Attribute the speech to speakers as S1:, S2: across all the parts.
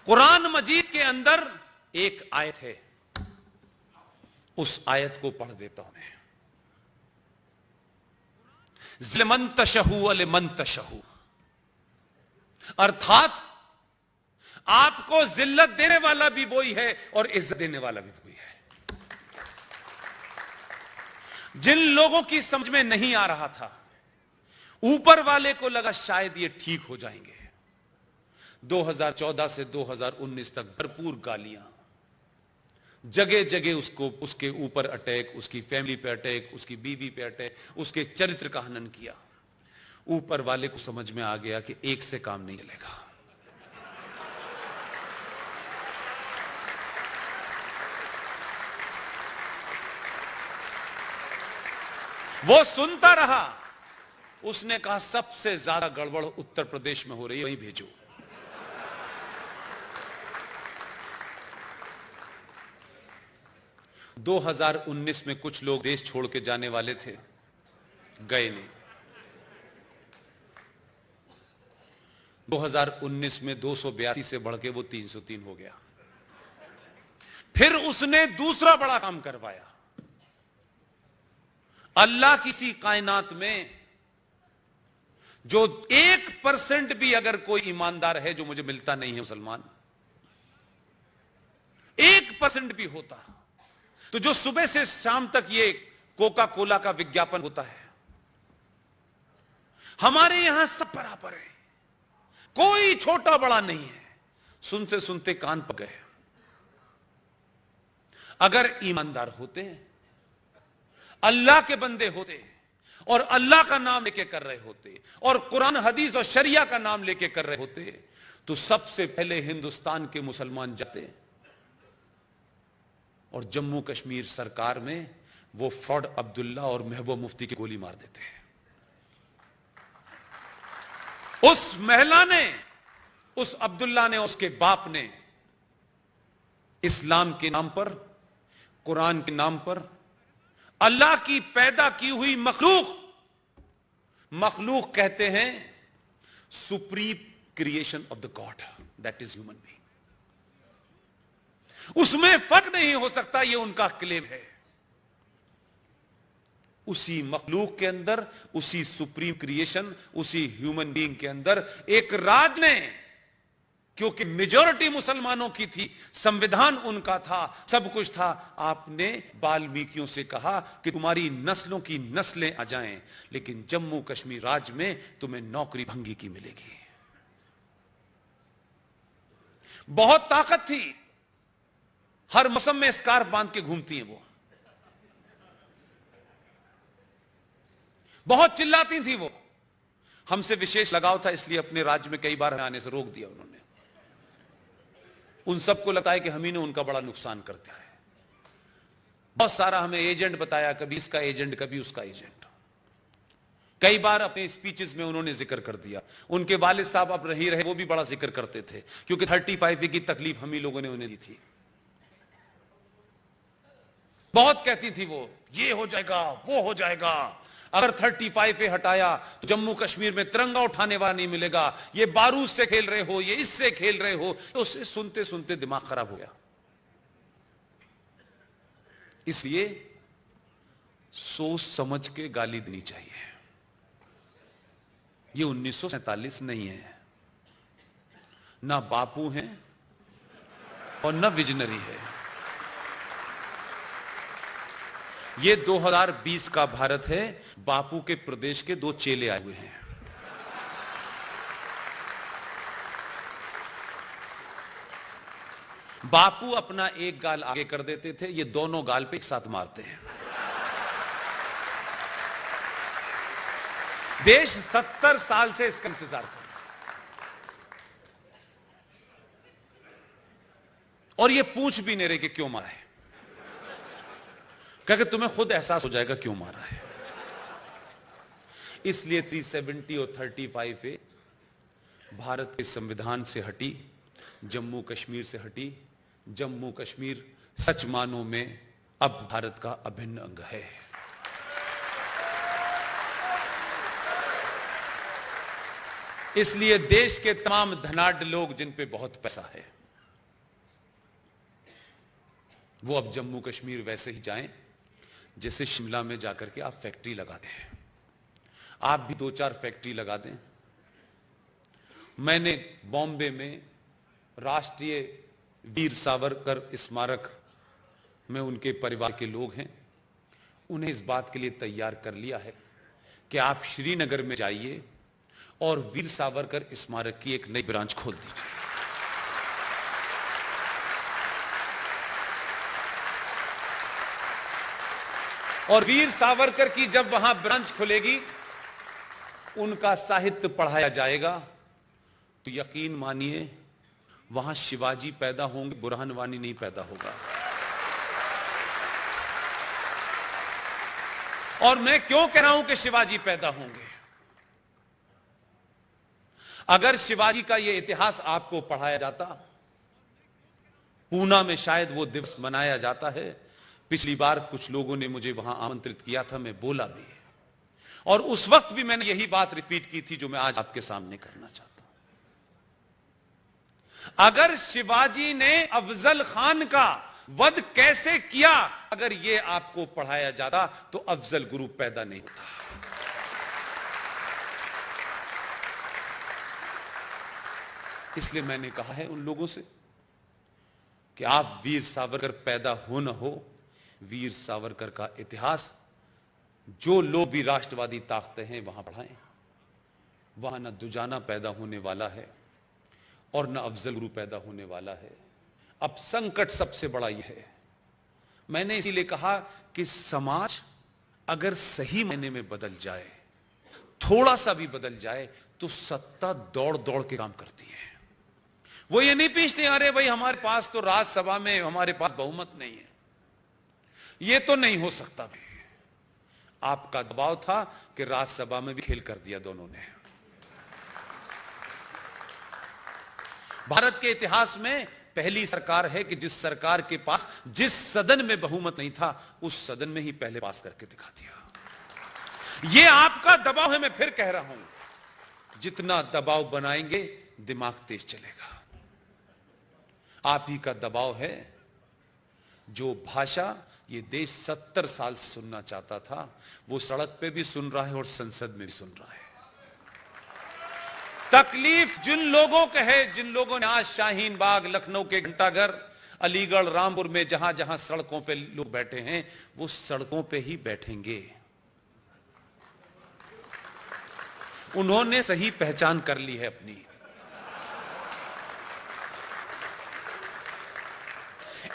S1: कुरान मजीद के अंदर एक आयत है, उस आयत को पढ़ देता हूं मैं। ज़िलमन तशहु अलमन तशहु, अर्थात आपको जिल्लत देने वाला भी वही है और इज्जत देने वाला भी वही है। जिन लोगों की समझ में नहीं आ रहा था, ऊपर वाले को लगा शायद ये ठीक हो जाएंगे, 2014 से 2019 तक भरपूर गालियां, जगह जगह उसको, उसके ऊपर अटैक, उसकी फैमिली पे अटैक, उसकी बीवी पे अटैक, उसके चरित्र का हनन किया। ऊपर वाले को समझ में आ गया कि एक से काम नहीं चलेगा। वो सुनता रहा, उसने कहा सबसे ज्यादा गड़बड़ उत्तर प्रदेश में हो रही है, वहीं भेजो। – 2019 में कुछ लोग देश छोड़ के जाने वाले थे, गए नहीं। 2019 में 282 से बढ़ के वो 303 हो गया। फिर उसने दूसरा बड़ा काम करवाया। अल्लाह किसी कायनात में जो 1% भी अगर कोई ईमानदार है, जो मुझे मिलता नहीं है मुसलमान, 1% भी होता, तो जो सुबह से शाम तक ये कोका कोला का विज्ञापन होता है, हमारे यहां सब बराबर है, कोई छोटा बड़ा नहीं है, सुनते सुनते कान पक गए। अगर ईमानदार होते, अल्लाह के बंदे होते और अल्लाह का नाम लेके कर रहे होते और कुरान हदीस और शरिया का नाम लेके कर रहे होते, तो सबसे पहले हिंदुस्तान के मुसलमान जाते और जम्मू कश्मीर सरकार में वो फौड अब्दुल्ला और महबूब मुफ्ती की गोली मार देते हैं। उस महिला ने, उस अब्दुल्ला ने, उसके बाप ने इस्लाम के नाम पर, कुरान के नाम पर, अल्लाह की पैदा की हुई मखलूक कहते हैं supreme creation of the God, that is human being, उसमें फर्क नहीं हो सकता, ये उनका क्लेम है। उसी मखलूक के अंदर, उसी सुप्रीम क्रिएशन, उसी ह्यूमन बीइंग के अंदर एक राज ने, क्योंकि मेजॉरिटी मुसलमानों की थी, संविधान उनका था, सब कुछ था, आपने वाल्मीकियों से कहा कि तुम्हारी नस्लों की नस्लें आ जाएं, लेकिन जम्मू कश्मीर राज्य में तुम्हें नौकरी भंगी की मिलेगी। बहुत ताकत थी, हर मौसम में स्कार्फ बांध के घूमती हैं वो, बहुत चिल्लाती थी वो। हमसे विशेष लगाव था, इसलिए अपने राज्य में कई बार आने से रोक दिया उन्होंने। उन सबको लगता है कि हम ही ने उनका बड़ा नुकसान करता है। बहुत सारा हमें एजेंट बताया, कभी इसका एजेंट, कभी उसका एजेंट। कई बार अपने स्पीचेस में उन्होंने जिक्र कर दिया। उनके वालिद साहब अब नहीं रहे, वो भी बड़ा जिक्र करते थे, क्योंकि 35 की तकलीफ हम ही लोगों ने उन्हें दी थी। बहुत कहती थी वो, ये हो जाएगा, वो हो जाएगा, अगर 35 पे हटाया तो जम्मू कश्मीर में तिरंगा उठाने वाला नहीं मिलेगा, ये बारूद से खेल रहे हो, ये इससे खेल रहे हो। तो उससे सुनते सुनते दिमाग खराब हो गया। इसलिए सोच समझ के गाली देनी चाहिए। ये 1947 नहीं है, ना बापू हैं और ना विजनरी है। ये 2020 का भारत है। बापू के प्रदेश के 2 चेले आए हुए हैं। बापू अपना एक गाल आगे कर देते थे, ये दोनों गाल पे एक साथ मारते हैं। देश 70 साल से इसका इंतजार कर रहा है और ये पूछ भी नहीं रहे कि क्यों मारा है, क्योंकि तुम्हें खुद एहसास हो जाएगा क्यों मारा है। इसलिए 370 और 35 ए भारत के संविधान से हटी, जम्मू कश्मीर से हटी। जम्मू कश्मीर सच मानों में अब भारत का अभिन्न अंग है। इसलिए देश के तमाम धनाढ्य लोग जिन पे बहुत पैसा है, वो अब जम्मू कश्मीर वैसे ही जाएं जैसे शिमला में जाकर के आप फैक्ट्री लगाते हैं। आप भी 2-4 फैक्ट्री लगा दें। मैंने बॉम्बे में राष्ट्रीय वीर सावरकर स्मारक में, उनके परिवार के लोग हैं, उन्हें इस बात के लिए तैयार कर लिया है कि आप श्रीनगर में जाइए और वीर सावरकर स्मारक की एक नई ब्रांच खोल दीजिए। और वीर सावरकर की जब वहां ब्रांच खुलेगी, उनका साहित्य पढ़ाया जाएगा, तो यकीन मानिए वहां शिवाजी पैदा होंगे, बुरहान वानी नहीं पैदा होगा। और मैं क्यों कह रहा हूं कि शिवाजी पैदा होंगे? अगर शिवाजी का यह इतिहास आपको पढ़ाया जाता, पूना में शायद वो दिवस मनाया जाता है। पिछली बार कुछ लोगों ने मुझे वहां आमंत्रित किया था, मैं बोला भी, और उस वक्त भी मैंने यही बात रिपीट की थी जो मैं आज आपके सामने करना चाहता हूं। अगर शिवाजी ने अफजल खान का वध कैसे किया, अगर यह आपको पढ़ाया जाता, तो अफजल गुरु पैदा नहीं होता। इसलिए मैंने कहा है उन लोगों से कि आप वीर सावरकर पैदा हो न हो, वीर सावरकर का इतिहास जो लोग भी राष्ट्रवादी ताकतें हैं वहां पढ़ाएं। वहां न दुजाना पैदा होने वाला है और न अफजल गुरु पैदा होने वाला है। अब संकट सबसे बड़ा यह है, मैंने इसीलिए कहा कि समाज अगर सही मायने में बदल जाए, थोड़ा सा भी बदल जाए, तो सत्ता दौड़ दौड़ के काम करती है। वो ये नहीं पूछते अरे भाई हमारे पास तो राज्यसभा में हमारे पास बहुमत नहीं है, ये तो नहीं हो सकता भी। आपका दबाव था कि राज्यसभा में भी खेल कर दिया दोनों ने। भारत के इतिहास में पहली सरकार है कि जिस सरकार के पास जिस सदन में बहुमत नहीं था, उस सदन में ही पहले पास करके दिखा दिया। यह आपका दबाव है। मैं फिर कह रहा हूं, जितना दबाव बनाएंगे दिमाग तेज चलेगा। आप ही का दबाव है। जो भाषा ये देश 70 साल से सुनना चाहता था, वो सड़क पे भी सुन रहा है और संसद में भी सुन रहा है। तकलीफ जिन लोगों के है, जिन लोगों ने आज शाहीन बाग, लखनऊ के घंटाघर, अलीगढ़, रामपुर में जहां जहां सड़कों पे लोग बैठे हैं, वो सड़कों पे ही बैठेंगे। उन्होंने सही पहचान कर ली है अपनी।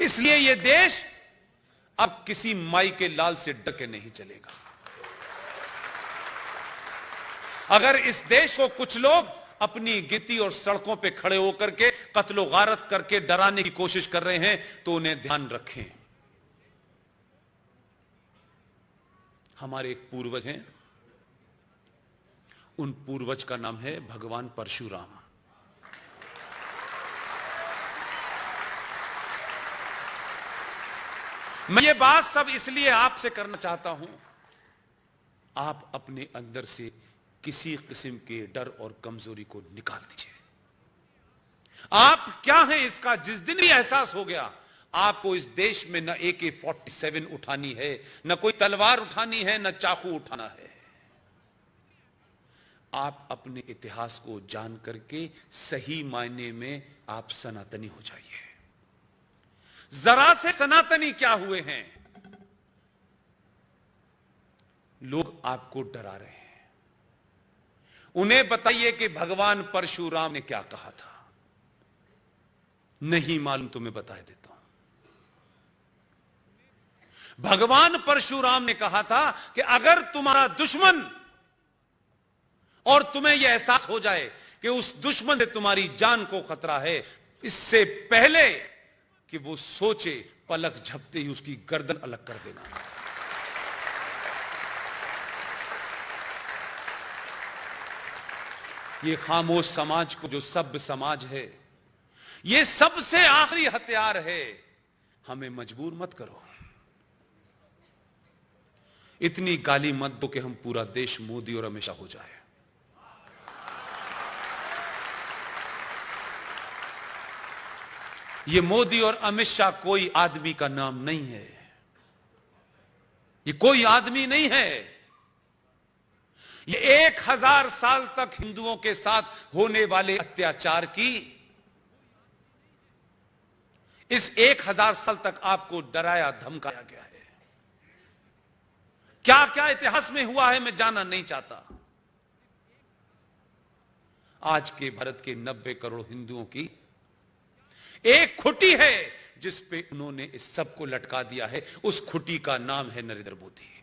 S1: इसलिए यह देश अब किसी माई के लाल से डर के नहीं चलेगा। अगर इस देश को कुछ लोग अपनी गिती और सड़कों पे खड़े होकर के कत्लो गारत करके डराने की कोशिश कर रहे हैं, तो उन्हें ध्यान रखें। हमारे एक पूर्वज हैं, उन पूर्वज का नाम है भगवान परशुराम। मैं ये बात सब इसलिए आपसे करना चाहता हूं, आप अपने अंदर से किसी किस्म के डर और कमजोरी को निकाल दीजिए। आप क्या हैं इसका जिस दिन भी एहसास हो गया, आपको इस देश में न AK-47 उठानी है, न कोई तलवार उठानी है, न चाकू उठाना है। आप अपने इतिहास को जान करके सही मायने में आप सनातनी हो जाइए। जरा से सनातनी क्या हुए हैं, लोग आपको डरा रहे हैं। उन्हें बताइए कि भगवान परशुराम ने क्या कहा था। नहीं मालूम तो मैं बता देता हूं। भगवान परशुराम ने कहा था कि अगर तुम्हारा दुश्मन, और तुम्हें यह एहसास हो जाए कि उस दुश्मन से तुम्हारी जान को खतरा है, इससे पहले कि वो सोचे, पलक झपते ही उसकी गर्दन अलग कर देना। ये खामोश समाज को, जो सभ्य समाज है, ये सबसे आखिरी हथियार है। हमें मजबूर मत करो, इतनी गाली मत दो कि हम पूरा देश मोदी और अमित शाह हो जाए। ये मोदी और अमित शाह कोई आदमी का नाम नहीं है, ये कोई आदमी नहीं है। ये 1000 साल तक हिंदुओं के साथ होने वाले अत्याचार की, इस 1000 साल तक आपको डराया धमकाया गया है। क्या क्या इतिहास में हुआ है मैं जानना नहीं चाहता। आज के भारत के 90 करोड़ हिंदुओं की एक खुटी है जिस पे उन्होंने इस सब को लटका दिया है, उस खुटी का नाम है नरेंद्र मोदी।